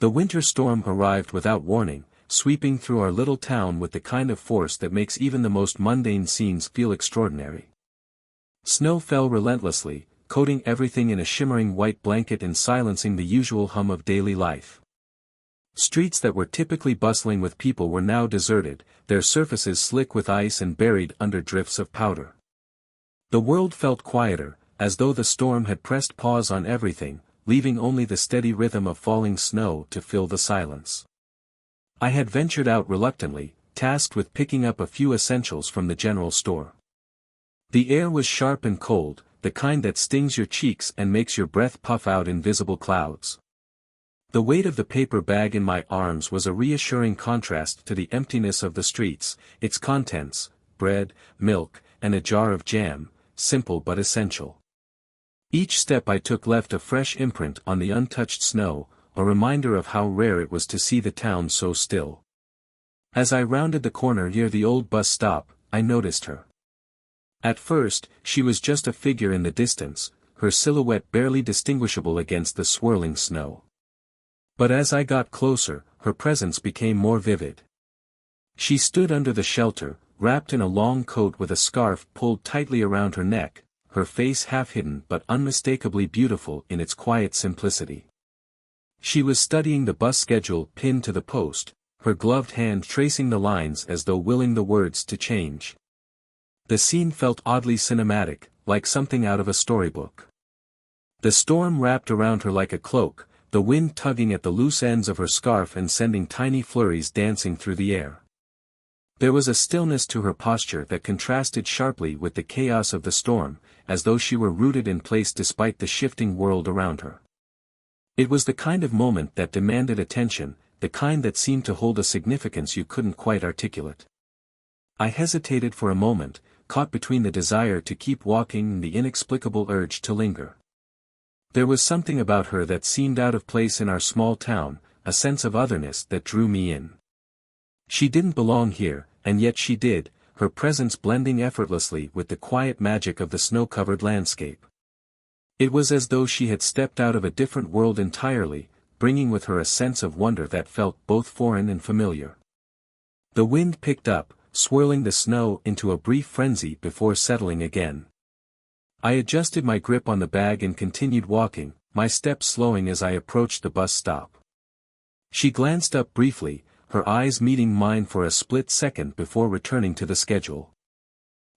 The winter storm arrived without warning, sweeping through our little town with the kind of force that makes even the most mundane scenes feel extraordinary. Snow fell relentlessly, coating everything in a shimmering white blanket and silencing the usual hum of daily life. Streets that were typically bustling with people were now deserted, their surfaces slick with ice and buried under drifts of powder. The world felt quieter, as though the storm had pressed pause on everything, leaving only the steady rhythm of falling snow to fill the silence. I had ventured out reluctantly, tasked with picking up a few essentials from the general store. The air was sharp and cold, the kind that stings your cheeks and makes your breath puff out invisible clouds. The weight of the paper bag in my arms was a reassuring contrast to the emptiness of the streets, its contents, bread, milk, and a jar of jam, simple but essential. Each step I took left a fresh imprint on the untouched snow, a reminder of how rare it was to see the town so still. As I rounded the corner near the old bus stop, I noticed her. At first, she was just a figure in the distance, her silhouette barely distinguishable against the swirling snow. But as I got closer, her presence became more vivid. She stood under the shelter, wrapped in a long coat with a scarf pulled tightly around her neck, her face half hidden but unmistakably beautiful in its quiet simplicity. She was studying the bus schedule pinned to the post, her gloved hand tracing the lines as though willing the words to change. The scene felt oddly cinematic, like something out of a storybook. The storm wrapped around her like a cloak, the wind tugging at the loose ends of her scarf and sending tiny flurries dancing through the air. There was a stillness to her posture that contrasted sharply with the chaos of the storm, as though she were rooted in place despite the shifting world around her. It was the kind of moment that demanded attention, the kind that seemed to hold a significance you couldn't quite articulate. I hesitated for a moment, caught between the desire to keep walking and the inexplicable urge to linger. There was something about her that seemed out of place in our small town, a sense of otherness that drew me in. She didn't belong here, and yet she did, her presence blending effortlessly with the quiet magic of the snow-covered landscape. It was as though she had stepped out of a different world entirely, bringing with her a sense of wonder that felt both foreign and familiar. The wind picked up, swirling the snow into a brief frenzy before settling again. I adjusted my grip on the bag and continued walking, my steps slowing as I approached the bus stop. She glanced up briefly, her eyes meeting mine for a split second before returning to the schedule.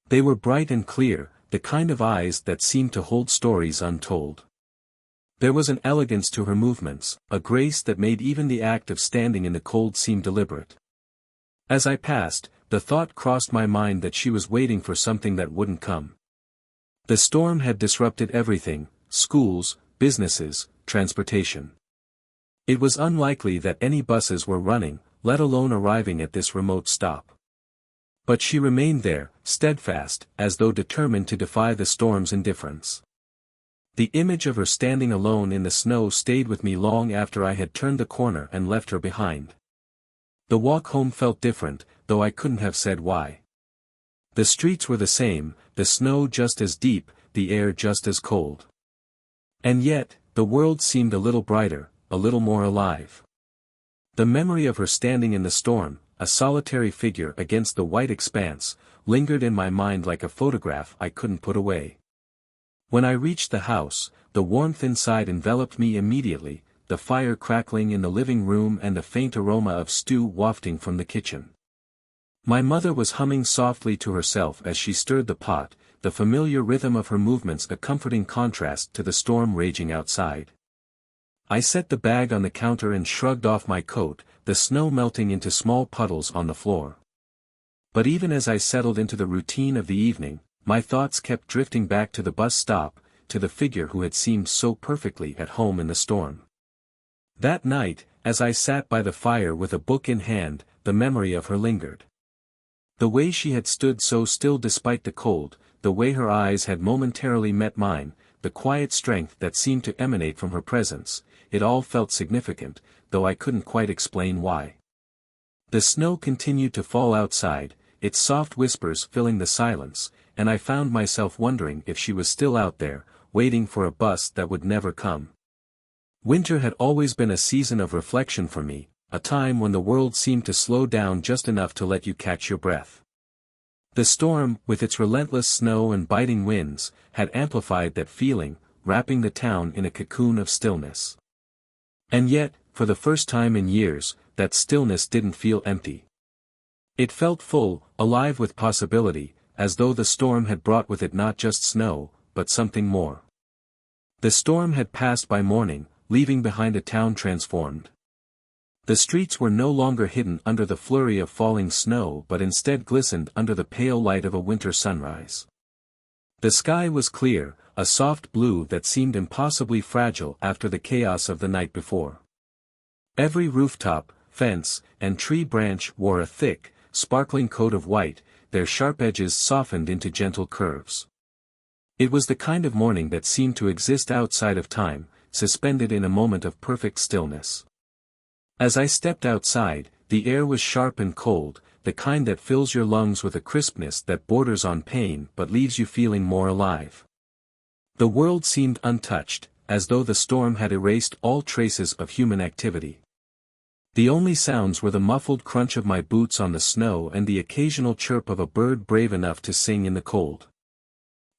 They were bright and clear, the kind of eyes that seemed to hold stories untold. There was an elegance to her movements, a grace that made even the act of standing in the cold seem deliberate. As I passed, the thought crossed my mind that she was waiting for something that wouldn't come. The storm had disrupted everything, schools, businesses, transportation. It was unlikely that any buses were running, let alone arriving at this remote stop. But she remained there, steadfast, as though determined to defy the storm's indifference. The image of her standing alone in the snow stayed with me long after I had turned the corner and left her behind. The walk home felt different, though I couldn't have said why. The streets were the same, the snow just as deep, the air just as cold. And yet, the world seemed a little brighter, a little more alive. The memory of her standing in the storm, a solitary figure against the white expanse, lingered in my mind like a photograph I couldn't put away. When I reached the house, the warmth inside enveloped me immediately, the fire crackling in the living room and the faint aroma of stew wafting from the kitchen. My mother was humming softly to herself as she stirred the pot, the familiar rhythm of her movements a comforting contrast to the storm raging outside. I set the bag on the counter and shrugged off my coat, the snow melting into small puddles on the floor. But even as I settled into the routine of the evening, my thoughts kept drifting back to the bus stop, to the figure who had seemed so perfectly at home in the storm. That night, as I sat by the fire with a book in hand, the memory of her lingered. The way she had stood so still despite the cold, the way her eyes had momentarily met mine, the quiet strength that seemed to emanate from her presence, it all felt significant, though I couldn't quite explain why. The snow continued to fall outside, its soft whispers filling the silence, and I found myself wondering if she was still out there, waiting for a bus that would never come. Winter had always been a season of reflection for me, a time when the world seemed to slow down just enough to let you catch your breath. The storm, with its relentless snow and biting winds, had amplified that feeling, wrapping the town in a cocoon of stillness. And yet, for the first time in years, that stillness didn't feel empty. It felt full, alive with possibility, as though the storm had brought with it not just snow, but something more. The storm had passed by morning, leaving behind a town transformed. The streets were no longer hidden under the flurry of falling snow but instead glistened under the pale light of a winter sunrise. The sky was clear, a soft blue that seemed impossibly fragile after the chaos of the night before. Every rooftop, fence, and tree branch wore a thick, sparkling coat of white, their sharp edges softened into gentle curves. It was the kind of morning that seemed to exist outside of time, suspended in a moment of perfect stillness. As I stepped outside, the air was sharp and cold, the kind that fills your lungs with a crispness that borders on pain but leaves you feeling more alive. The world seemed untouched, as though the storm had erased all traces of human activity. The only sounds were the muffled crunch of my boots on the snow and the occasional chirp of a bird brave enough to sing in the cold.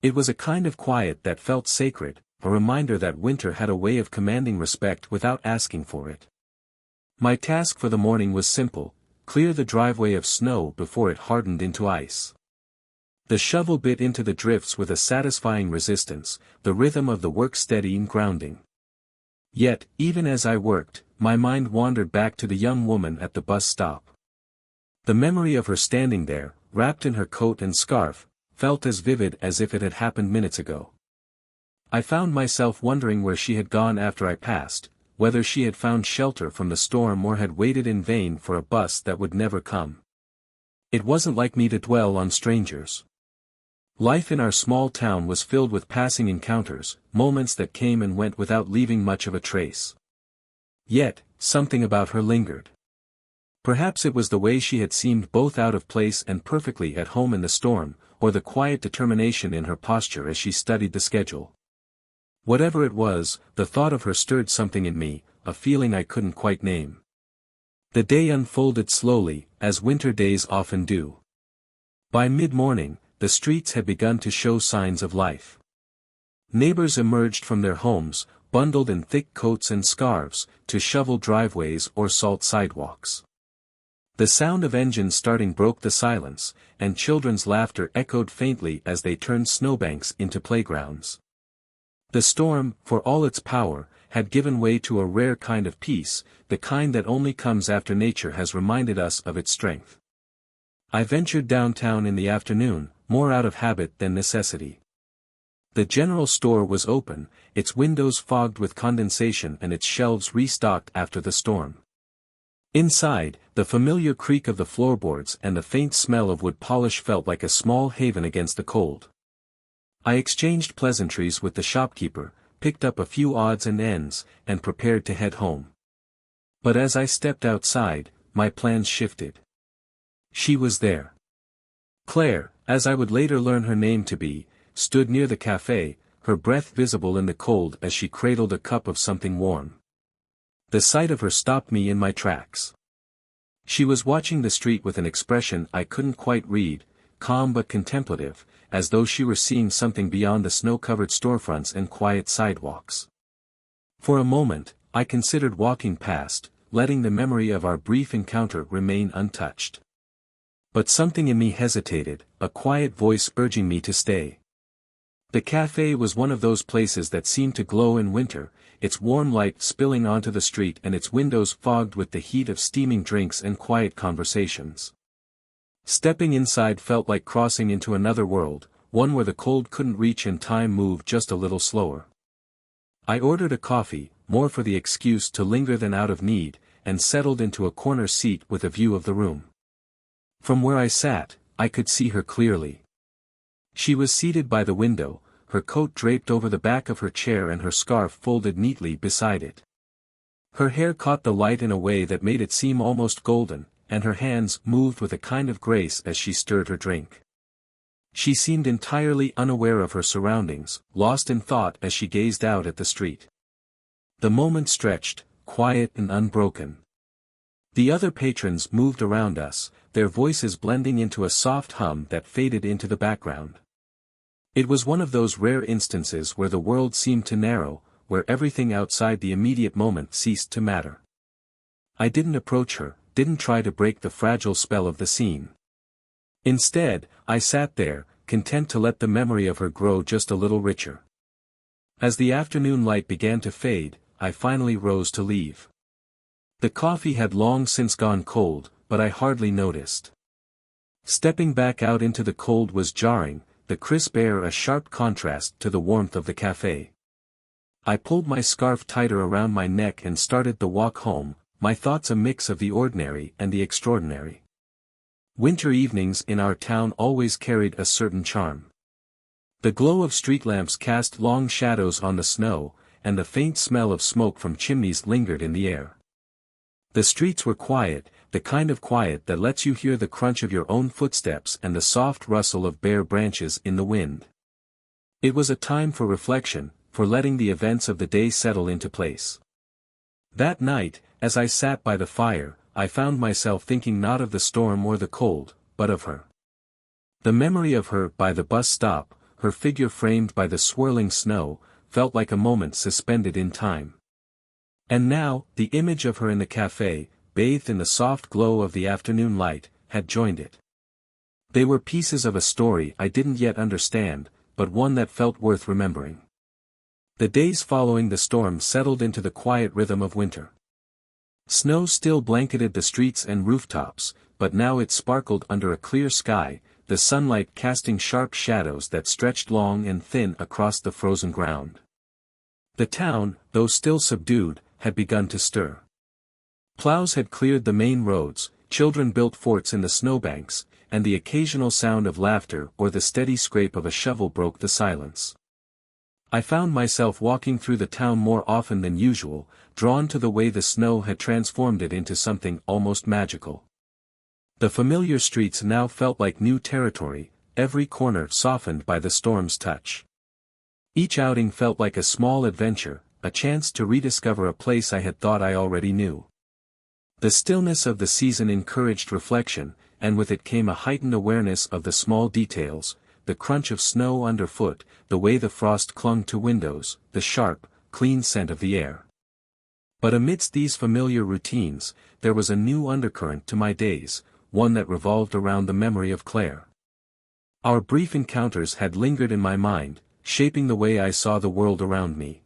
It was a kind of quiet that felt sacred, a reminder that winter had a way of commanding respect without asking for it. My task for the morning was simple: clear the driveway of snow before it hardened into ice. The shovel bit into the drifts with a satisfying resistance, the rhythm of the work steady and grounding. Yet, even as I worked, my mind wandered back to the young woman at the bus stop. The memory of her standing there, wrapped in her coat and scarf, felt as vivid as if it had happened minutes ago. I found myself wondering where she had gone after I passed, whether she had found shelter from the storm or had waited in vain for a bus that would never come. It wasn't like me to dwell on strangers. Life in our small town was filled with passing encounters, moments that came and went without leaving much of a trace. Yet, something about her lingered. Perhaps it was the way she had seemed both out of place and perfectly at home in the storm, or the quiet determination in her posture as she studied the schedule. Whatever it was, the thought of her stirred something in me, a feeling I couldn't quite name. The day unfolded slowly, as winter days often do. By mid-morning, the streets had begun to show signs of life. Neighbors emerged from their homes, bundled in thick coats and scarves, to shovel driveways or salt sidewalks. The sound of engines starting broke the silence, and children's laughter echoed faintly as they turned snowbanks into playgrounds. The storm, for all its power, had given way to a rare kind of peace, the kind that only comes after nature has reminded us of its strength. I ventured downtown in the afternoon, more out of habit than necessity. The general store was open, its windows fogged with condensation and its shelves restocked after the storm. Inside, the familiar creak of the floorboards and the faint smell of wood polish felt like a small haven against the cold. I exchanged pleasantries with the shopkeeper, picked up a few odds and ends, and prepared to head home. But as I stepped outside, my plans shifted. She was there. Claire, as I would later learn her name to be, stood near the cafe, her breath visible in the cold as she cradled a cup of something warm. The sight of her stopped me in my tracks. She was watching the street with an expression I couldn't quite read, calm but contemplative, as though she were seeing something beyond the snow-covered storefronts and quiet sidewalks. For a moment, I considered walking past, letting the memory of our brief encounter remain untouched. But something in me hesitated, a quiet voice urging me to stay. The cafe was one of those places that seemed to glow in winter, its warm light spilling onto the street and its windows fogged with the heat of steaming drinks and quiet conversations. Stepping inside felt like crossing into another world, one where the cold couldn't reach and time moved just a little slower. I ordered a coffee, more for the excuse to linger than out of need, and settled into a corner seat with a view of the room. From where I sat, I could see her clearly. She was seated by the window, her coat draped over the back of her chair and her scarf folded neatly beside it. Her hair caught the light in a way that made it seem almost golden, and her hands moved with a kind of grace as she stirred her drink. She seemed entirely unaware of her surroundings, lost in thought as she gazed out at the street. The moment stretched, quiet and unbroken. The other patrons moved around us, their voices blending into a soft hum that faded into the background. It was one of those rare instances where the world seemed to narrow, where everything outside the immediate moment ceased to matter. I didn't approach her, didn't try to break the fragile spell of the scene. Instead, I sat there, content to let the memory of her grow just a little richer. As the afternoon light began to fade, I finally rose to leave. The coffee had long since gone cold, but I hardly noticed. Stepping back out into the cold was jarring, the crisp air a sharp contrast to the warmth of the cafe. I pulled my scarf tighter around my neck and started the walk home, my thoughts a mix of the ordinary and the extraordinary. Winter evenings in our town always carried a certain charm. The glow of street lamps cast long shadows on the snow, and the faint smell of smoke from chimneys lingered in the air. The streets were quiet, the kind of quiet that lets you hear the crunch of your own footsteps and the soft rustle of bare branches in the wind. It was a time for reflection, for letting the events of the day settle into place. That night, as I sat by the fire, I found myself thinking not of the storm or the cold, but of her. The memory of her by the bus stop, her figure framed by the swirling snow, felt like a moment suspended in time. And now, the image of her in the cafe, bathed in the soft glow of the afternoon light, had joined it. They were pieces of a story I didn't yet understand, but one that felt worth remembering. The days following the storm settled into the quiet rhythm of winter. Snow still blanketed the streets and rooftops, but now it sparkled under a clear sky, the sunlight casting sharp shadows that stretched long and thin across the frozen ground. The town, though still subdued, had begun to stir. Plows had cleared the main roads, children built forts in the snowbanks, and the occasional sound of laughter or the steady scrape of a shovel broke the silence. I found myself walking through the town more often than usual, drawn to the way the snow had transformed it into something almost magical. The familiar streets now felt like new territory, every corner softened by the storm's touch. Each outing felt like a small adventure, a chance to rediscover a place I had thought I already knew. The stillness of the season encouraged reflection, and with it came a heightened awareness of the small details, the crunch of snow underfoot, the way the frost clung to windows, the sharp, clean scent of the air. But amidst these familiar routines, there was a new undercurrent to my days, one that revolved around the memory of Claire. Our brief encounters had lingered in my mind, shaping the way I saw the world around me.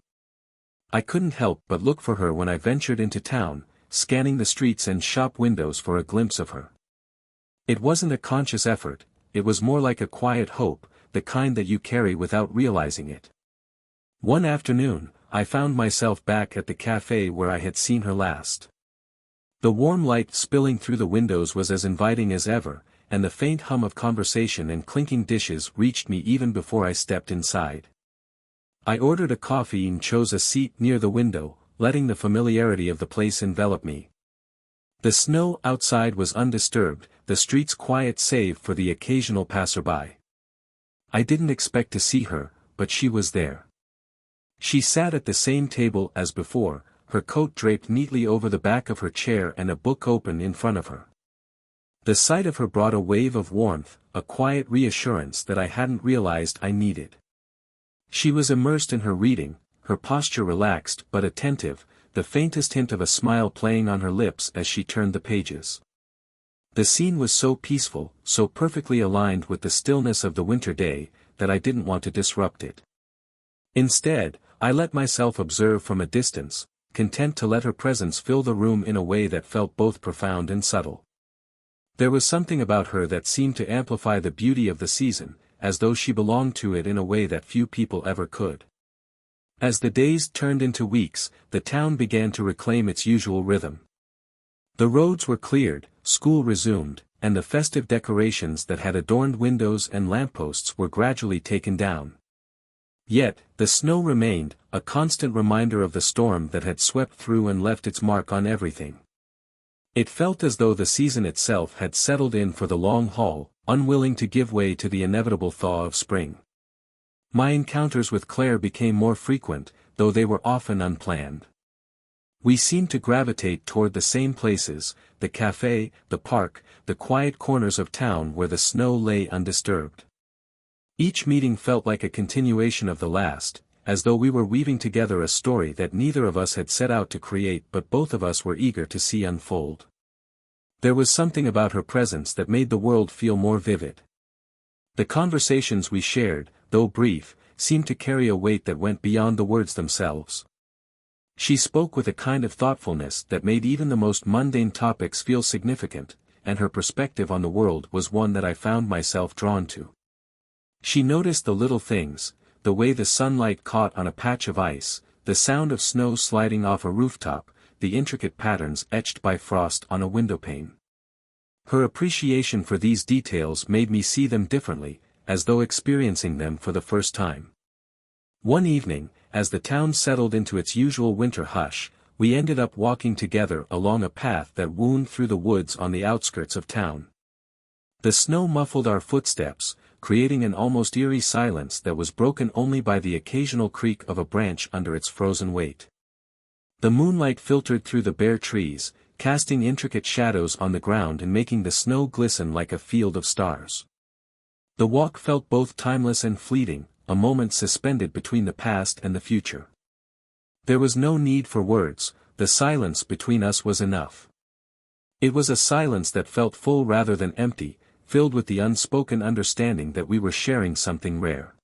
I couldn't help but look for her when I ventured into town, scanning the streets and shop windows for a glimpse of her. It wasn't a conscious effort, it was more like a quiet hope, the kind that you carry without realizing it. One afternoon, I found myself back at the cafe where I had seen her last. The warm light spilling through the windows was as inviting as ever, and the faint hum of conversation and clinking dishes reached me even before I stepped inside. I ordered a coffee and chose a seat near the window, letting the familiarity of the place envelop me. The snow outside was undisturbed, the streets quiet save for the occasional passerby. I didn't expect to see her, but she was there. She sat at the same table as before, her coat draped neatly over the back of her chair and a book open in front of her. The sight of her brought a wave of warmth, a quiet reassurance that I hadn't realized I needed. She was immersed in her reading, her posture relaxed but attentive, the faintest hint of a smile playing on her lips as she turned the pages. The scene was so peaceful, so perfectly aligned with the stillness of the winter day, that I didn't want to disrupt it. Instead, I let myself observe from a distance, content to let her presence fill the room in a way that felt both profound and subtle. There was something about her that seemed to amplify the beauty of the season, as though she belonged to it in a way that few people ever could. As the days turned into weeks, the town began to reclaim its usual rhythm. The roads were cleared, school resumed, and the festive decorations that had adorned windows and lampposts were gradually taken down. Yet, the snow remained, a constant reminder of the storm that had swept through and left its mark on everything. It felt as though the season itself had settled in for the long haul, unwilling to give way to the inevitable thaw of spring. My encounters with Claire became more frequent, though they were often unplanned. We seemed to gravitate toward the same places, the cafe, the park, the quiet corners of town where the snow lay undisturbed. Each meeting felt like a continuation of the last, as though we were weaving together a story that neither of us had set out to create but both of us were eager to see unfold. There was something about her presence that made the world feel more vivid. The conversations we shared, though brief, seemed to carry a weight that went beyond the words themselves. She spoke with a kind of thoughtfulness that made even the most mundane topics feel significant, and her perspective on the world was one that I found myself drawn to. She noticed the little things, the way the sunlight caught on a patch of ice, the sound of snow sliding off a rooftop, the intricate patterns etched by frost on a windowpane. Her appreciation for these details made me see them differently, as though experiencing them for the first time. One evening, as the town settled into its usual winter hush, we ended up walking together along a path that wound through the woods on the outskirts of town. The snow muffled our footsteps, creating an almost eerie silence that was broken only by the occasional creak of a branch under its frozen weight. The moonlight filtered through the bare trees, casting intricate shadows on the ground and making the snow glisten like a field of stars. The walk felt both timeless and fleeting, a moment suspended between the past and the future. There was no need for words, the silence between us was enough. It was a silence that felt full rather than empty, filled with the unspoken understanding that we were sharing something rare.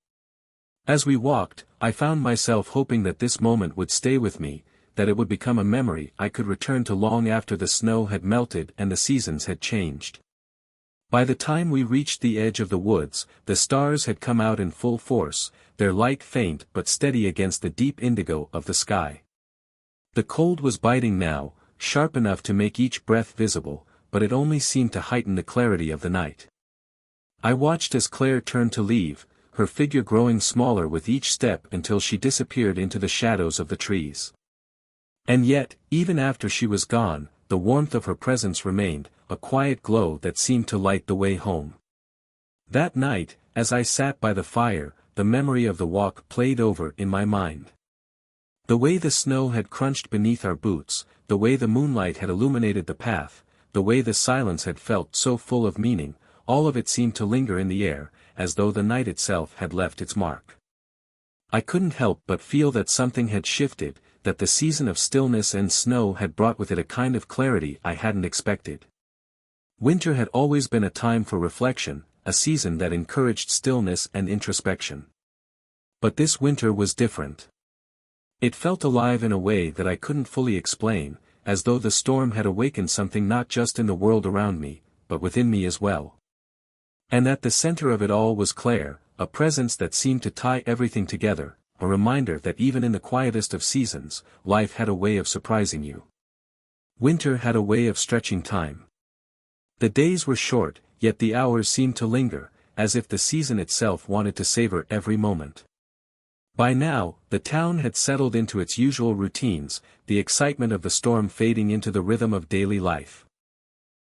As we walked, I found myself hoping that this moment would stay with me, that it would become a memory I could return to long after the snow had melted and the seasons had changed. By the time we reached the edge of the woods, the stars had come out in full force, their light faint but steady against the deep indigo of the sky. The cold was biting now, sharp enough to make each breath visible, but it only seemed to heighten the clarity of the night. I watched as Claire turned to leave, her figure growing smaller with each step until she disappeared into the shadows of the trees. And yet, even after she was gone, the warmth of her presence remained, a quiet glow that seemed to light the way home. That night, as I sat by the fire, the memory of the walk played over in my mind. The way the snow had crunched beneath our boots, the way the moonlight had illuminated the path, the way the silence had felt so full of meaning, all of it seemed to linger in the air, as though the night itself had left its mark. I couldn't help but feel that something had shifted, that the season of stillness and snow had brought with it a kind of clarity I hadn't expected. Winter had always been a time for reflection, a season that encouraged stillness and introspection. But this winter was different. It felt alive in a way that I couldn't fully explain, as though the storm had awakened something not just in the world around me, but within me as well. And at the center of it all was Claire, a presence that seemed to tie everything together, a reminder that even in the quietest of seasons, life had a way of surprising you. Winter had a way of stretching time. The days were short, yet the hours seemed to linger, as if the season itself wanted to savor every moment. By now, the town had settled into its usual routines, the excitement of the storm fading into the rhythm of daily life.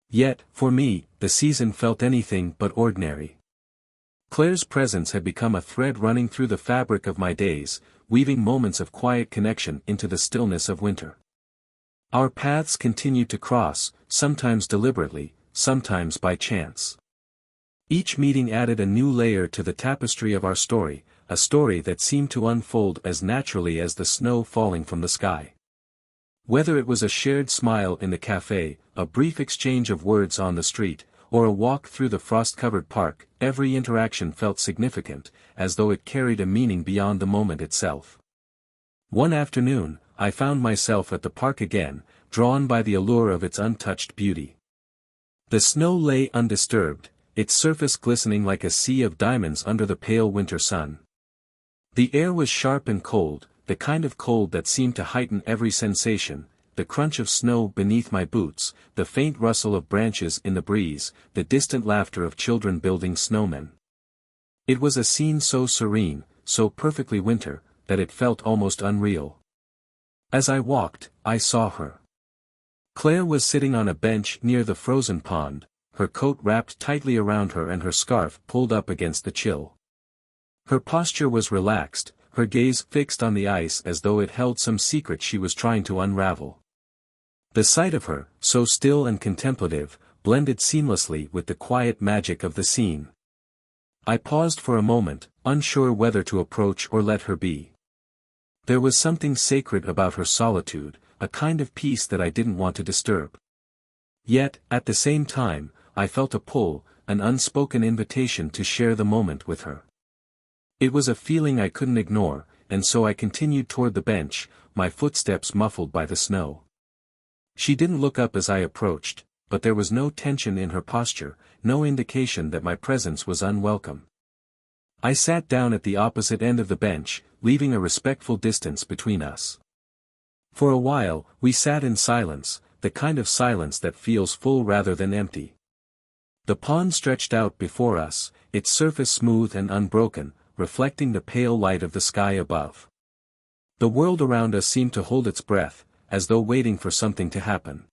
Yet, for me, the season felt anything but ordinary. Claire's presence had become a thread running through the fabric of my days, weaving moments of quiet connection into the stillness of winter. Our paths continued to cross, sometimes deliberately, sometimes by chance. Each meeting added a new layer to the tapestry of our story, a story that seemed to unfold as naturally as the snow falling from the sky. Whether it was a shared smile in the cafe, a brief exchange of words on the street, or a walk through the frost-covered park, every interaction felt significant, as though it carried a meaning beyond the moment itself. One afternoon, I found myself at the park again, drawn by the allure of its untouched beauty. The snow lay undisturbed, its surface glistening like a sea of diamonds under the pale winter sun. The air was sharp and cold, the kind of cold that seemed to heighten every sensation, the crunch of snow beneath my boots, the faint rustle of branches in the breeze, the distant laughter of children building snowmen. It was a scene so serene, so perfectly winter, that it felt almost unreal. As I walked, I saw her. Claire was sitting on a bench near the frozen pond, her coat wrapped tightly around her and her scarf pulled up against the chill. Her posture was relaxed, her gaze fixed on the ice as though it held some secret she was trying to unravel. The sight of her, so still and contemplative, blended seamlessly with the quiet magic of the scene. I paused for a moment, unsure whether to approach or let her be. There was something sacred about her solitude, a kind of peace that I didn't want to disturb. Yet, at the same time, I felt a pull, an unspoken invitation to share the moment with her. It was a feeling I couldn't ignore, and so I continued toward the bench, my footsteps muffled by the snow. She didn't look up as I approached, but there was no tension in her posture, no indication that my presence was unwelcome. I sat down at the opposite end of the bench, leaving a respectful distance between us. For a while, we sat in silence, the kind of silence that feels full rather than empty. The pond stretched out before us, its surface smooth and unbroken, reflecting the pale light of the sky above. The world around us seemed to hold its breath, as though waiting for something to happen.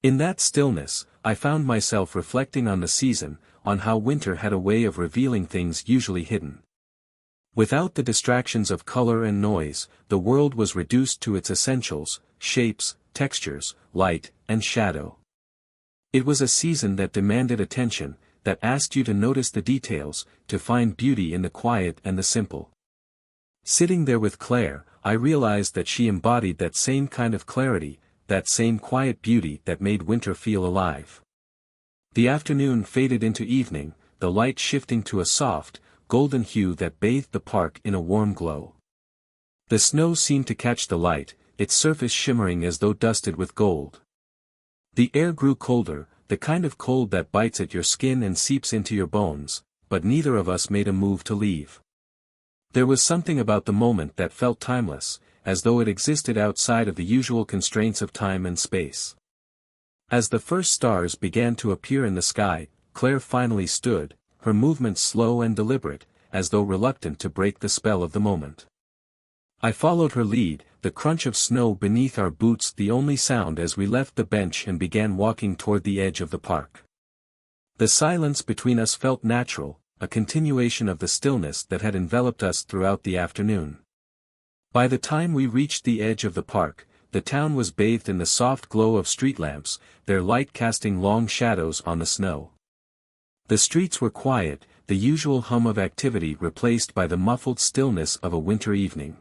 In that stillness, I found myself reflecting on the season, on how winter had a way of revealing things usually hidden. Without the distractions of color and noise, the world was reduced to its essentials, shapes, textures, light, and shadow. It was a season that demanded attention, that asked you to notice the details, to find beauty in the quiet and the simple. Sitting there with Claire, I realized that she embodied that same kind of clarity, that same quiet beauty that made winter feel alive. The afternoon faded into evening, the light shifting to a soft, golden hue that bathed the park in a warm glow. The snow seemed to catch the light, its surface shimmering as though dusted with gold. The air grew colder, the kind of cold that bites at your skin and seeps into your bones, but neither of us made a move to leave. There was something about the moment that felt timeless, as though it existed outside of the usual constraints of time and space. As the first stars began to appear in the sky, Claire finally stood, her movements slow and deliberate, as though reluctant to break the spell of the moment. I followed her lead, the crunch of snow beneath our boots the only sound as we left the bench and began walking toward the edge of the park. The silence between us felt natural, a continuation of the stillness that had enveloped us throughout the afternoon. By the time we reached the edge of the park, the town was bathed in the soft glow of street lamps, their light casting long shadows on the snow. The streets were quiet, the usual hum of activity replaced by the muffled stillness of a winter evening.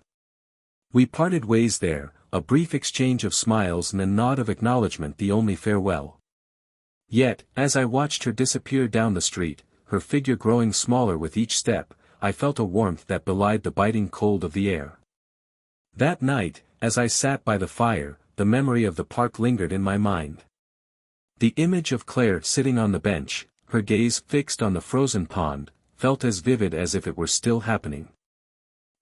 We parted ways there, a brief exchange of smiles and a nod of acknowledgement the only farewell. Yet, as I watched her disappear down the street, her figure growing smaller with each step, I felt a warmth that belied the biting cold of the air. That night, as I sat by the fire, the memory of the park lingered in my mind. The image of Claire sitting on the bench, her gaze fixed on the frozen pond, felt as vivid as if it were still happening.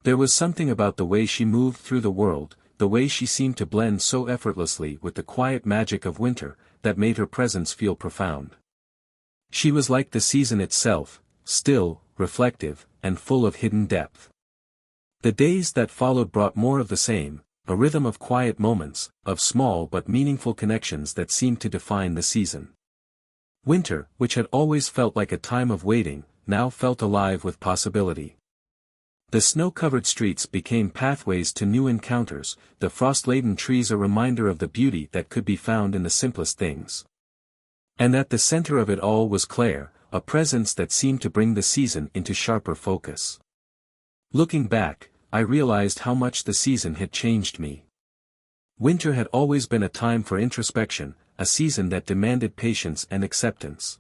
There was something about the way she moved through the world, the way she seemed to blend so effortlessly with the quiet magic of winter, that made her presence feel profound. She was like the season itself, still, reflective, and full of hidden depth. The days that followed brought more of the same, a rhythm of quiet moments, of small but meaningful connections that seemed to define the season. Winter, which had always felt like a time of waiting, now felt alive with possibility. The snow-covered streets became pathways to new encounters, the frost-laden trees a reminder of the beauty that could be found in the simplest things. And at the center of it all was Claire, a presence that seemed to bring the season into sharper focus. Looking back, I realized how much the season had changed me. Winter had always been a time for introspection, a season that demanded patience and acceptance.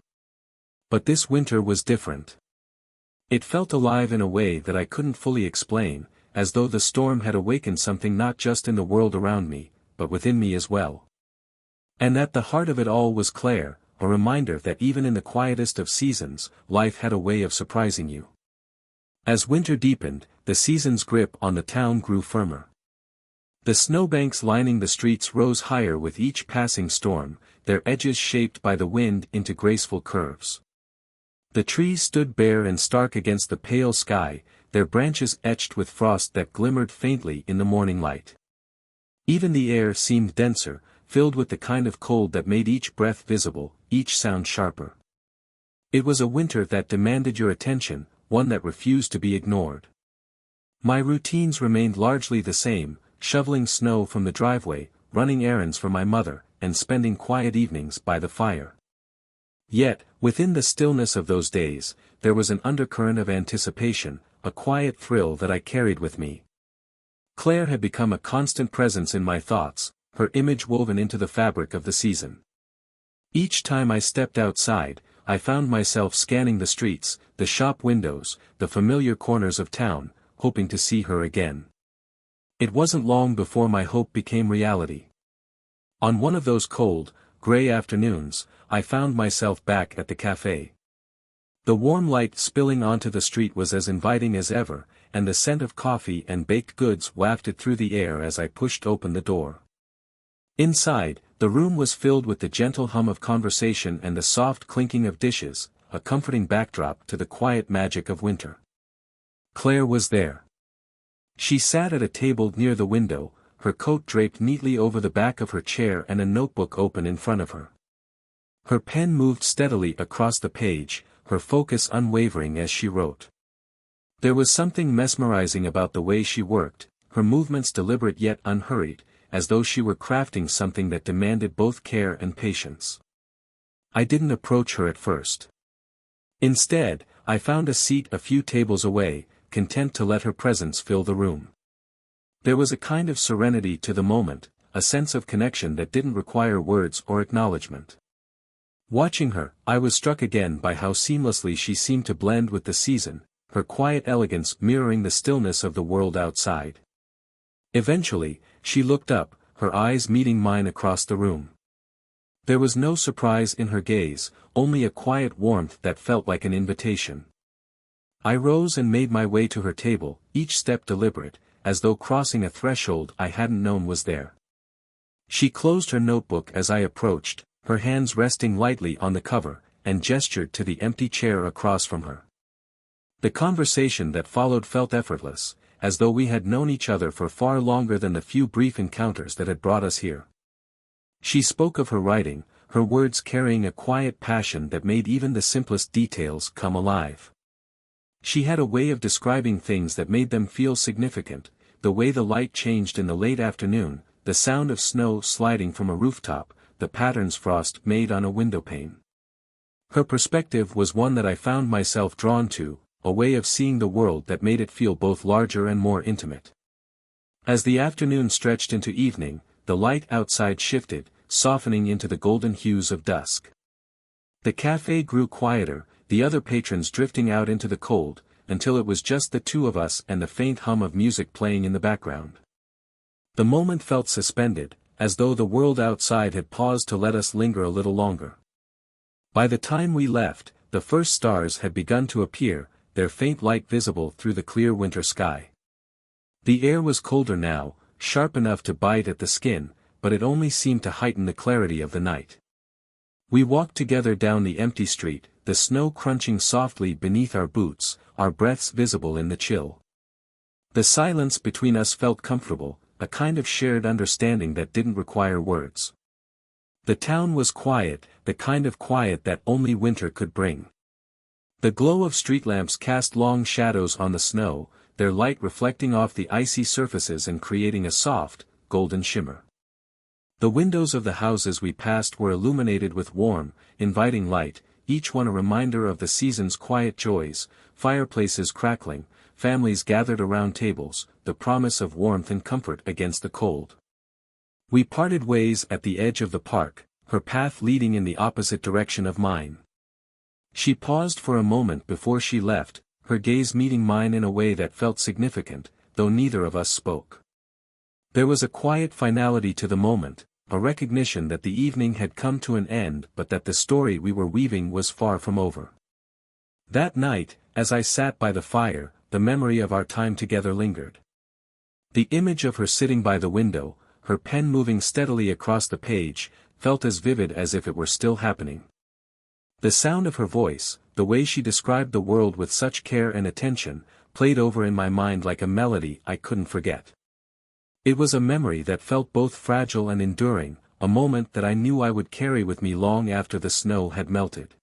But this winter was different. It felt alive in a way that I couldn't fully explain, as though the storm had awakened something not just in the world around me, but within me as well. And at the heart of it all was Claire, a reminder that even in the quietest of seasons, life had a way of surprising you. As winter deepened, the season's grip on the town grew firmer. The snowbanks lining the streets rose higher with each passing storm, their edges shaped by the wind into graceful curves. The trees stood bare and stark against the pale sky, their branches etched with frost that glimmered faintly in the morning light. Even the air seemed denser, filled with the kind of cold that made each breath visible, each sound sharper. It was a winter that demanded your attention, one that refused to be ignored. My routines remained largely the same, shoveling snow from the driveway, running errands for my mother, and spending quiet evenings by the fire. Yet, within the stillness of those days, there was an undercurrent of anticipation, a quiet thrill that I carried with me. Claire had become a constant presence in my thoughts, her image woven into the fabric of the season. Each time I stepped outside, I found myself scanning the streets, the shop windows, the familiar corners of town, hoping to see her again. It wasn't long before my hope became reality. On one of those cold, gray afternoons, I found myself back at the cafe. The warm light spilling onto the street was as inviting as ever, and the scent of coffee and baked goods wafted through the air as I pushed open the door. Inside, the room was filled with the gentle hum of conversation and the soft clinking of dishes, a comforting backdrop to the quiet magic of winter. Claire was there. She sat at a table near the window, her coat draped neatly over the back of her chair and a notebook open in front of her. Her pen moved steadily across the page, her focus unwavering as she wrote. There was something mesmerizing about the way she worked, her movements deliberate yet unhurried, as though she were crafting something that demanded both care and patience. I didn't approach her at first. Instead, I found a seat a few tables away, content to let her presence fill the room. There was a kind of serenity to the moment, a sense of connection that didn't require words or acknowledgement. Watching her, I was struck again by how seamlessly she seemed to blend with the season, her quiet elegance mirroring the stillness of the world outside. Eventually, she looked up, her eyes meeting mine across the room. There was no surprise in her gaze, only a quiet warmth that felt like an invitation. I rose and made my way to her table, each step deliberate, as though crossing a threshold I hadn't known was there. She closed her notebook as I approached, her hands resting lightly on the cover, and gestured to the empty chair across from her. The conversation that followed felt effortless, as though we had known each other for far longer than the few brief encounters that had brought us here. She spoke of her writing, her words carrying a quiet passion that made even the simplest details come alive. She had a way of describing things that made them feel significant, the way the light changed in the late afternoon, the sound of snow sliding from a rooftop, the patterns frost made on a windowpane. Her perspective was one that I found myself drawn to, a way of seeing the world that made it feel both larger and more intimate. As the afternoon stretched into evening, the light outside shifted, softening into the golden hues of dusk. The cafe grew quieter, the other patrons drifting out into the cold, until it was just the two of us and the faint hum of music playing in the background. The moment felt suspended, as though the world outside had paused to let us linger a little longer. By the time we left, the first stars had begun to appear, their faint light visible through the clear winter sky. The air was colder now, sharp enough to bite at the skin, but it only seemed to heighten the clarity of the night. We walked together down the empty street, the snow crunching softly beneath our boots, our breaths visible in the chill. The silence between us felt comfortable, a kind of shared understanding that didn't require words. The town was quiet, the kind of quiet that only winter could bring. The glow of street lamps cast long shadows on the snow, their light reflecting off the icy surfaces and creating a soft, golden shimmer. The windows of the houses we passed were illuminated with warm, inviting light, each one a reminder of the season's quiet joys, fireplaces crackling, families gathered around tables, the promise of warmth and comfort against the cold. We parted ways at the edge of the park, her path leading in the opposite direction of mine. She paused for a moment before she left, her gaze meeting mine in a way that felt significant, though neither of us spoke. There was a quiet finality to the moment, a recognition that the evening had come to an end but that the story we were weaving was far from over. That night, as I sat by the fire, the memory of our time together lingered. The image of her sitting by the window, her pen moving steadily across the page, felt as vivid as if it were still happening. The sound of her voice, the way she described the world with such care and attention, played over in my mind like a melody I couldn't forget. It was a memory that felt both fragile and enduring, a moment that I knew I would carry with me long after the snow had melted.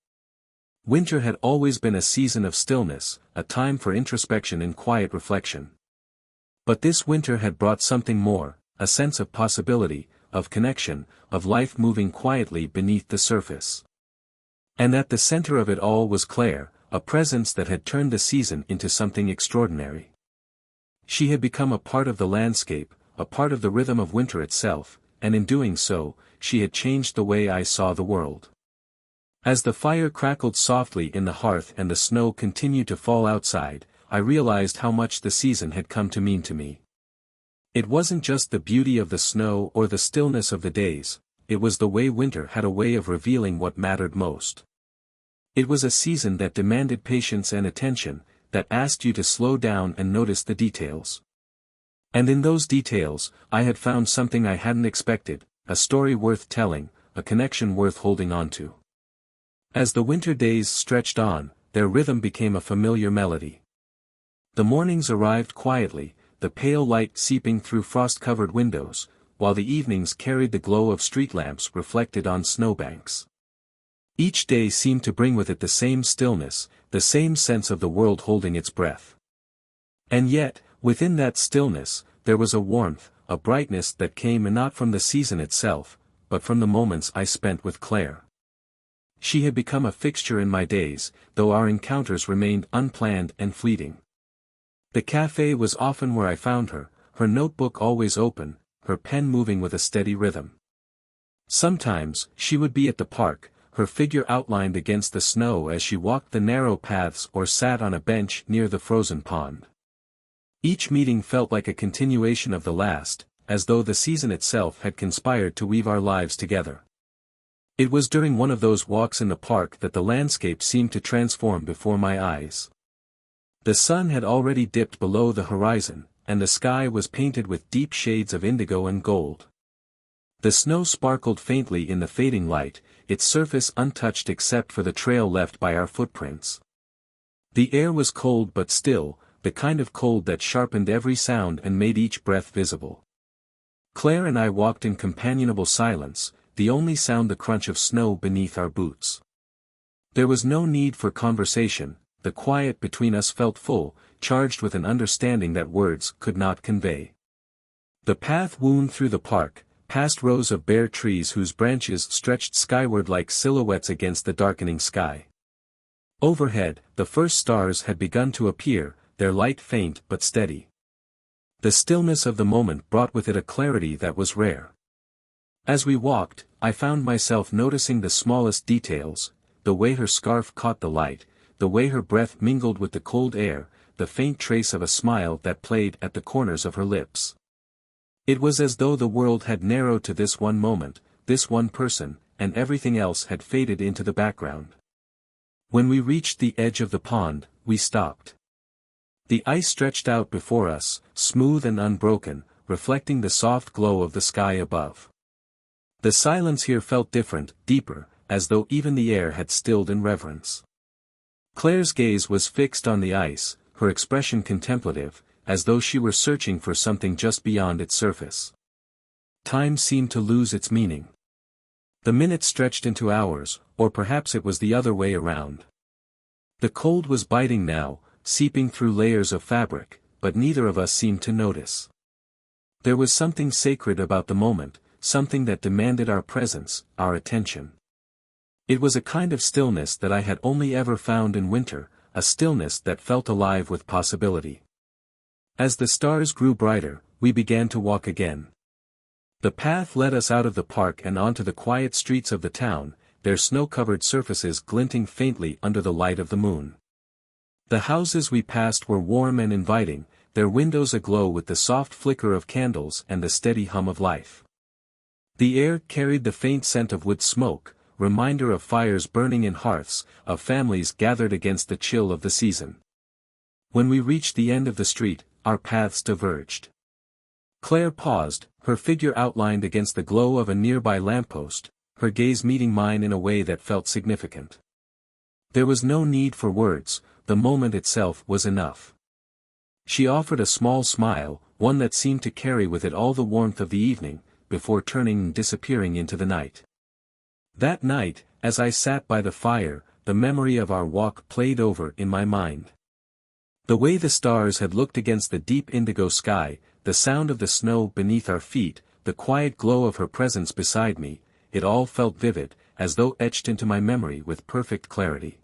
Winter had always been a season of stillness, a time for introspection and quiet reflection. But this winter had brought something more, a sense of possibility, of connection, of life moving quietly beneath the surface. And at the center of it all was Claire, a presence that had turned the season into something extraordinary. She had become a part of the landscape, a part of the rhythm of winter itself, and in doing so, she had changed the way I saw the world. As the fire crackled softly in the hearth and the snow continued to fall outside, I realized how much the season had come to mean to me. It wasn't just the beauty of the snow or the stillness of the days, it was the way winter had a way of revealing what mattered most. It was a season that demanded patience and attention, that asked you to slow down and notice the details. And in those details, I had found something I hadn't expected, a story worth telling, a connection worth holding on to. As the winter days stretched on, their rhythm became a familiar melody. The mornings arrived quietly, the pale light seeping through frost-covered windows, while the evenings carried the glow of street lamps reflected on snowbanks. Each day seemed to bring with it the same stillness, the same sense of the world holding its breath. And yet, within that stillness, there was a warmth, a brightness that came not from the season itself, but from the moments I spent with Claire. She had become a fixture in my days, though our encounters remained unplanned and fleeting. The café was often where I found her, her notebook always open, her pen moving with a steady rhythm. Sometimes, she would be at the park, her figure outlined against the snow as she walked the narrow paths or sat on a bench near the frozen pond. Each meeting felt like a continuation of the last, as though the season itself had conspired to weave our lives together. It was during one of those walks in the park that the landscape seemed to transform before my eyes. The sun had already dipped below the horizon, and the sky was painted with deep shades of indigo and gold. The snow sparkled faintly in the fading light, its surface untouched except for the trail left by our footprints. The air was cold but still, the kind of cold that sharpened every sound and made each breath visible. Claire and I walked in companionable silence, the only sound the crunch of snow beneath our boots. There was no need for conversation, the quiet between us felt full, charged with an understanding that words could not convey. The path wound through the park, past rows of bare trees whose branches stretched skyward like silhouettes against the darkening sky. Overhead, the first stars had begun to appear, their light faint but steady. The stillness of the moment brought with it a clarity that was rare. As we walked, I found myself noticing the smallest details, the way her scarf caught the light, the way her breath mingled with the cold air, the faint trace of a smile that played at the corners of her lips. It was as though the world had narrowed to this one moment, this one person, and everything else had faded into the background. When we reached the edge of the pond, we stopped. The ice stretched out before us, smooth and unbroken, reflecting the soft glow of the sky above. The silence here felt different, deeper, as though even the air had stilled in reverence. Claire's gaze was fixed on the ice, her expression contemplative, as though she were searching for something just beyond its surface. Time seemed to lose its meaning. The minutes stretched into hours, or perhaps it was the other way around. The cold was biting now, seeping through layers of fabric, but neither of us seemed to notice. There was something sacred about the moment, something that demanded our presence, our attention. It was a kind of stillness that I had only ever found in winter, a stillness that felt alive with possibility. As the stars grew brighter, we began to walk again. The path led us out of the park and onto the quiet streets of the town, their snow-covered surfaces glinting faintly under the light of the moon. The houses we passed were warm and inviting, their windows aglow with the soft flicker of candles and the steady hum of life. The air carried the faint scent of wood smoke, reminder of fires burning in hearths, of families gathered against the chill of the season. When we reached the end of the street, our paths diverged. Claire paused, her figure outlined against the glow of a nearby lamppost, her gaze meeting mine in a way that felt significant. There was no need for words, the moment itself was enough. She offered a small smile, one that seemed to carry with it all the warmth of the evening, before turning and disappearing into the night. That night, as I sat by the fire, the memory of our walk played over in my mind. The way the stars had looked against the deep indigo sky, the sound of the snow beneath our feet, the quiet glow of her presence beside me, it all felt vivid, as though etched into my memory with perfect clarity.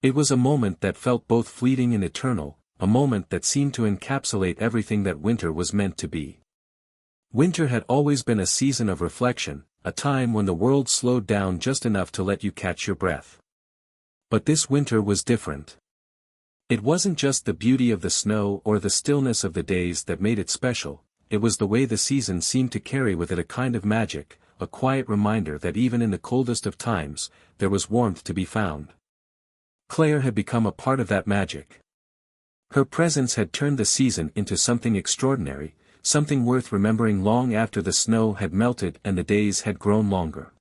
It was a moment that felt both fleeting and eternal, a moment that seemed to encapsulate everything that winter was meant to be. Winter had always been a season of reflection, a time when the world slowed down just enough to let you catch your breath. But this winter was different. It wasn't just the beauty of the snow or the stillness of the days that made it special, it was the way the season seemed to carry with it a kind of magic, a quiet reminder that even in the coldest of times, there was warmth to be found. Claire had become a part of that magic. Her presence had turned the season into something extraordinary, something worth remembering long after the snow had melted and the days had grown longer.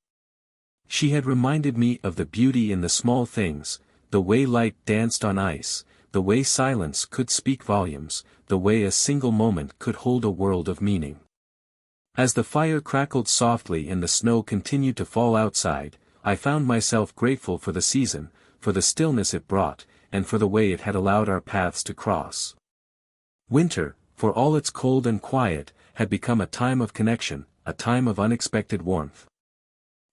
She had reminded me of the beauty in the small things, the way light danced on ice, the way silence could speak volumes, the way a single moment could hold a world of meaning. As the fire crackled softly and the snow continued to fall outside, I found myself grateful for the season, for the stillness it brought, and for the way it had allowed our paths to cross. Winter, for all its cold and quiet, had become a time of connection, a time of unexpected warmth.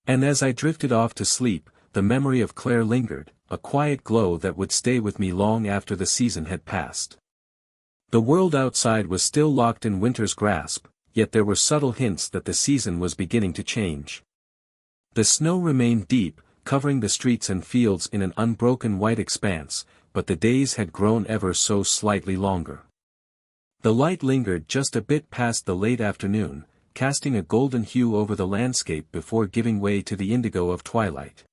And as I drifted off to sleep, the memory of Claire lingered, a quiet glow that would stay with me long after the season had passed. The world outside was still locked in winter's grasp, yet there were subtle hints that the season was beginning to change. The snow remained deep, covering the streets and fields in an unbroken white expanse, but the days had grown ever so slightly longer. The light lingered just a bit past the late afternoon, casting a golden hue over the landscape before giving way to the indigo of twilight.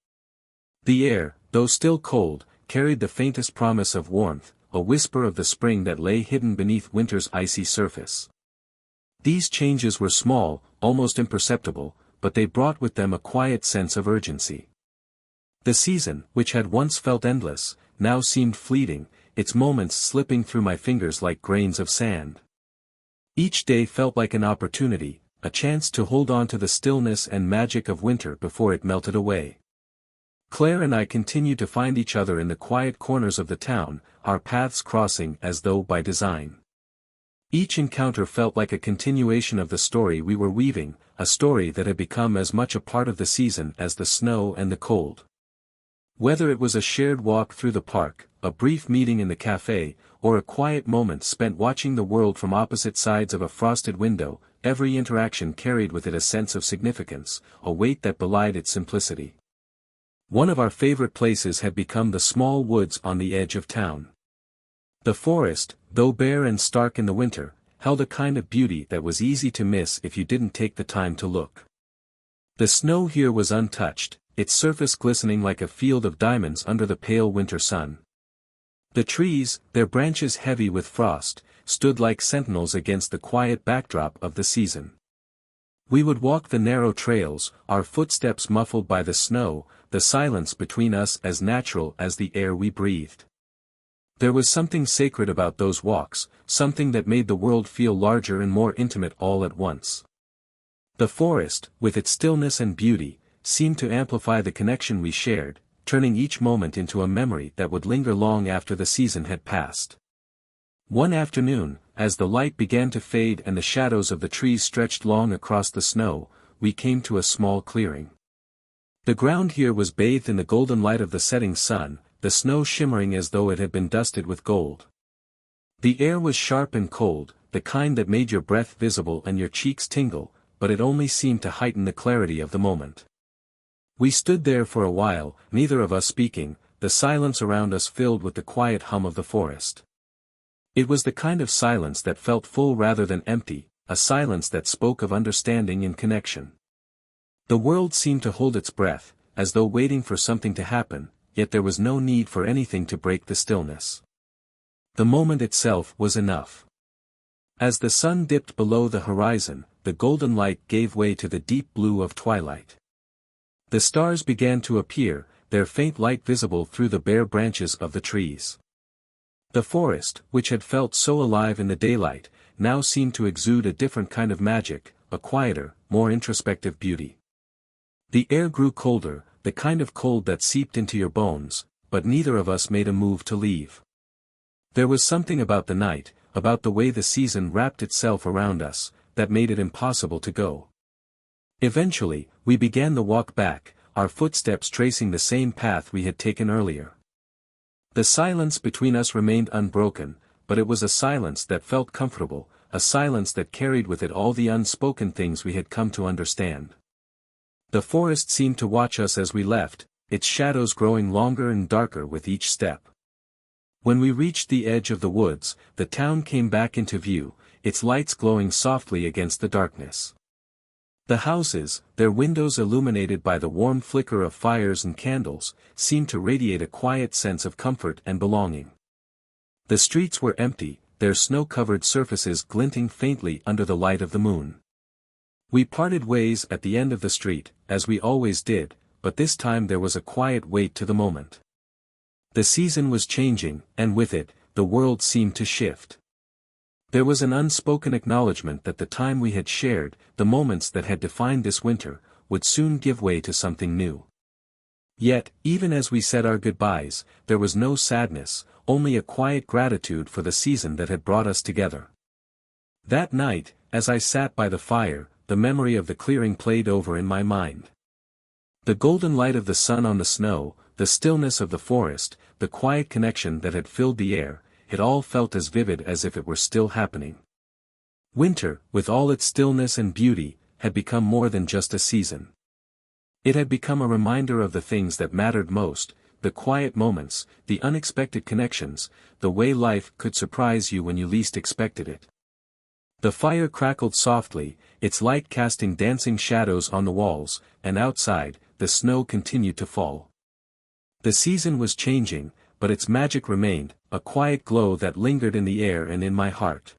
The air, though still cold, carried the faintest promise of warmth, a whisper of the spring that lay hidden beneath winter's icy surface. These changes were small, almost imperceptible, but they brought with them a quiet sense of urgency. The season, which had once felt endless, now seemed fleeting, its moments slipping through my fingers like grains of sand. Each day felt like an opportunity, a chance to hold on to the stillness and magic of winter before it melted away. Claire and I continued to find each other in the quiet corners of the town, our paths crossing as though by design. Each encounter felt like a continuation of the story we were weaving, a story that had become as much a part of the season as the snow and the cold. Whether it was a shared walk through the park, a brief meeting in the cafe, or a quiet moment spent watching the world from opposite sides of a frosted window, every interaction carried with it a sense of significance, a weight that belied its simplicity. One of our favorite places had become the small woods on the edge of town. The forest, though bare and stark in the winter, held a kind of beauty that was easy to miss if you didn't take the time to look. The snow here was untouched, its surface glistening like a field of diamonds under the pale winter sun. The trees, their branches heavy with frost, stood like sentinels against the quiet backdrop of the season. We would walk the narrow trails, our footsteps muffled by the snow, the silence between us as natural as the air we breathed. There was something sacred about those walks, something that made the world feel larger and more intimate all at once. The forest, with its stillness and beauty, seemed to amplify the connection we shared, turning each moment into a memory that would linger long after the season had passed. One afternoon, as the light began to fade and the shadows of the trees stretched long across the snow, we came to a small clearing. The ground here was bathed in the golden light of the setting sun, the snow shimmering as though it had been dusted with gold. The air was sharp and cold, the kind that made your breath visible and your cheeks tingle, but it only seemed to heighten the clarity of the moment. We stood there for a while, neither of us speaking, the silence around us filled with the quiet hum of the forest. It was the kind of silence that felt full rather than empty, a silence that spoke of understanding and connection. The world seemed to hold its breath, as though waiting for something to happen, yet there was no need for anything to break the stillness. The moment itself was enough. As the sun dipped below the horizon, the golden light gave way to the deep blue of twilight. The stars began to appear, their faint light visible through the bare branches of the trees. The forest, which had felt so alive in the daylight, now seemed to exude a different kind of magic, a quieter, more introspective beauty. The air grew colder, the kind of cold that seeped into your bones, but neither of us made a move to leave. There was something about the night, about the way the season wrapped itself around us, that made it impossible to go. Eventually, we began the walk back, our footsteps tracing the same path we had taken earlier. The silence between us remained unbroken, but it was a silence that felt comfortable, a silence that carried with it all the unspoken things we had come to understand. The forest seemed to watch us as we left, its shadows growing longer and darker with each step. When we reached the edge of the woods, the town came back into view, its lights glowing softly against the darkness. The houses, their windows illuminated by the warm flicker of fires and candles, seemed to radiate a quiet sense of comfort and belonging. The streets were empty, their snow-covered surfaces glinting faintly under the light of the moon. We parted ways at the end of the street, as we always did, but this time there was a quiet weight to the moment. The season was changing, and with it, the world seemed to shift. There was an unspoken acknowledgement that the time we had shared, the moments that had defined this winter, would soon give way to something new. Yet, even as we said our goodbyes, there was no sadness, only a quiet gratitude for the season that had brought us together. That night, as I sat by the fire, the memory of the clearing played over in my mind. The golden light of the sun on the snow, the stillness of the forest, the quiet connection that had filled the air, it all felt as vivid as if it were still happening. Winter, with all its stillness and beauty, had become more than just a season. It had become a reminder of the things that mattered most, the quiet moments, the unexpected connections, the way life could surprise you when you least expected it. The fire crackled softly, its light casting dancing shadows on the walls, and outside, the snow continued to fall. The season was changing, but its magic remained, a quiet glow that lingered in the air and in my heart.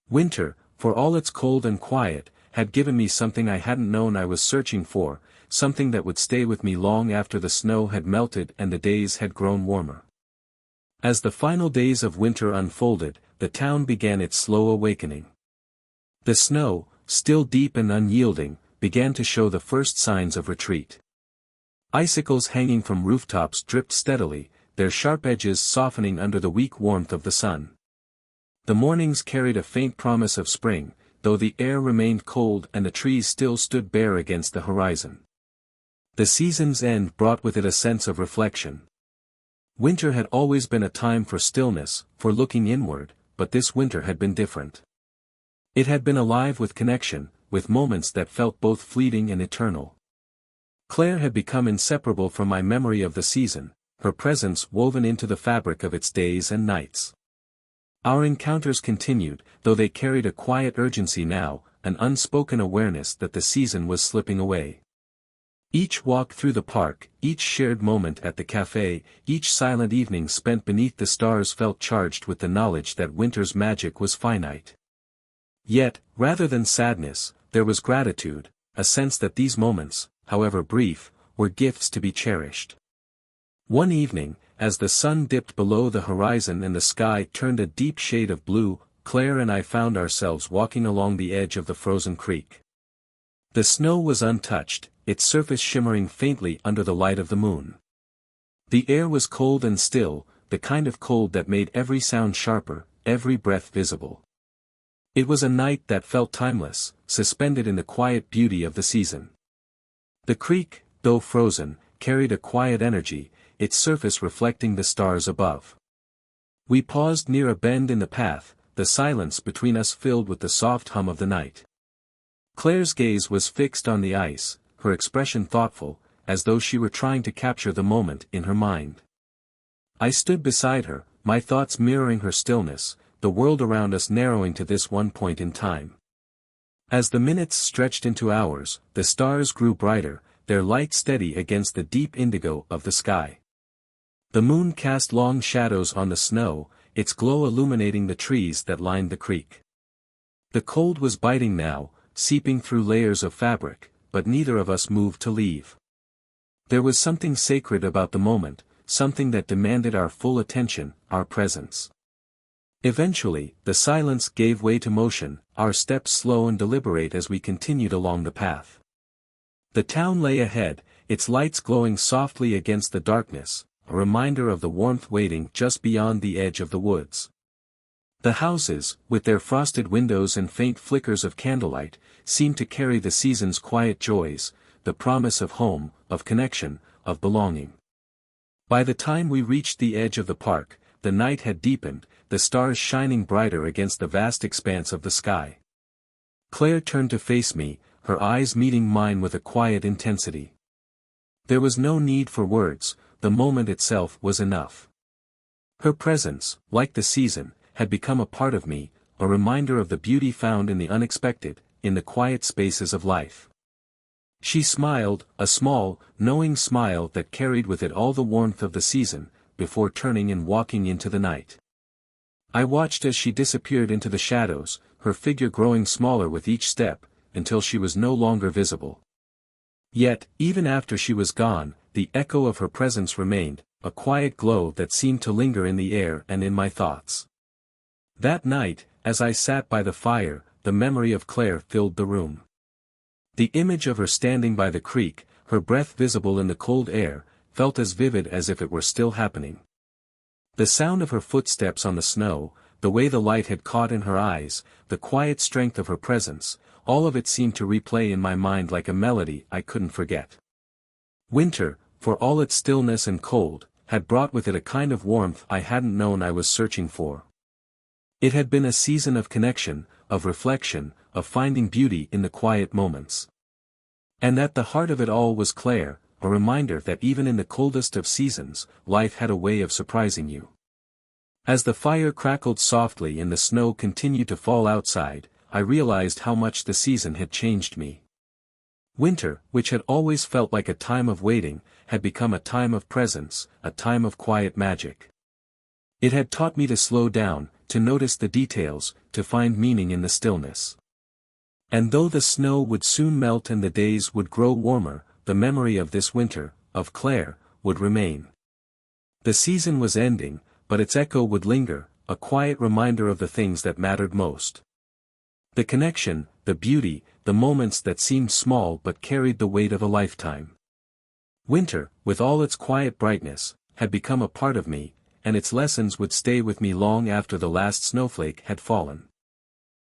Winter, for all its cold and quiet, had given me something I hadn't known I was searching for, something that would stay with me long after the snow had melted and the days had grown warmer. As the final days of winter unfolded, the town began its slow awakening. The snow, still deep and unyielding, began to show the first signs of retreat. Icicles hanging from rooftops dripped steadily, their sharp edges softening under the weak warmth of the sun. The mornings carried a faint promise of spring, though the air remained cold and the trees still stood bare against the horizon. The season's end brought with it a sense of reflection. Winter had always been a time for stillness, for looking inward, but this winter had been different. It had been alive with connection, with moments that felt both fleeting and eternal. Claire had become inseparable from my memory of the season, her presence woven into the fabric of its days and nights. Our encounters continued, though they carried a quiet urgency now, an unspoken awareness that the season was slipping away. Each walk through the park, each shared moment at the café, each silent evening spent beneath the stars felt charged with the knowledge that winter's magic was finite. Yet, rather than sadness, there was gratitude, a sense that these moments, however brief, were gifts to be cherished. One evening, as the sun dipped below the horizon and the sky turned a deep shade of blue, Claire and I found ourselves walking along the edge of the frozen creek. The snow was untouched, its surface shimmering faintly under the light of the moon. The air was cold and still, the kind of cold that made every sound sharper, every breath visible. It was a night that felt timeless, suspended in the quiet beauty of the season. The creek, though frozen, carried a quiet energy, its surface reflecting the stars above. We paused near a bend in the path, the silence between us filled with the soft hum of the night. Claire's gaze was fixed on the ice, her expression thoughtful, as though she were trying to capture the moment in her mind. I stood beside her, my thoughts mirroring her stillness, the world around us narrowing to this one point in time. As the minutes stretched into hours, the stars grew brighter, their light steady against the deep indigo of the sky. The moon cast long shadows on the snow, its glow illuminating the trees that lined the creek. The cold was biting now, seeping through layers of fabric, but neither of us moved to leave. There was something sacred about the moment, something that demanded our full attention, our presence. Eventually, the silence gave way to motion, our steps slow and deliberate as we continued along the path. The town lay ahead, its lights glowing softly against the darkness, a reminder of the warmth waiting just beyond the edge of the woods. The houses, with their frosted windows and faint flickers of candlelight, seemed to carry the season's quiet joys, the promise of home, of connection, of belonging. By the time we reached the edge of the park, the night had deepened, the stars shining brighter against the vast expanse of the sky. Claire turned to face me, her eyes meeting mine with a quiet intensity. There was no need for words, the moment itself was enough. Her presence, like the season, had become a part of me, a reminder of the beauty found in the unexpected, in the quiet spaces of life. She smiled, a small, knowing smile that carried with it all the warmth of the season, before turning and walking into the night. I watched as she disappeared into the shadows, her figure growing smaller with each step, until she was no longer visible. Yet, even after she was gone, the echo of her presence remained, a quiet glow that seemed to linger in the air and in my thoughts. That night, as I sat by the fire, the memory of Claire filled the room. The image of her standing by the creek, her breath visible in the cold air, felt as vivid as if it were still happening. The sound of her footsteps on the snow, the way the light had caught in her eyes, the quiet strength of her presence, all of it seemed to replay in my mind like a melody I couldn't forget. Winter, for all its stillness and cold, had brought with it a kind of warmth I hadn't known I was searching for. It had been a season of connection, of reflection, of finding beauty in the quiet moments. And at the heart of it all was Claire, a reminder that even in the coldest of seasons, life had a way of surprising you. As the fire crackled softly and the snow continued to fall outside, I realized how much the season had changed me. Winter, which had always felt like a time of waiting, had become a time of presence, a time of quiet magic. It had taught me to slow down, to notice the details, to find meaning in the stillness. And though the snow would soon melt and the days would grow warmer, the memory of this winter, of Claire, would remain. The season was ending, but its echo would linger, a quiet reminder of the things that mattered most. The connection, the beauty, the moments that seemed small but carried the weight of a lifetime. Winter, with all its quiet brightness, had become a part of me, and its lessons would stay with me long after the last snowflake had fallen.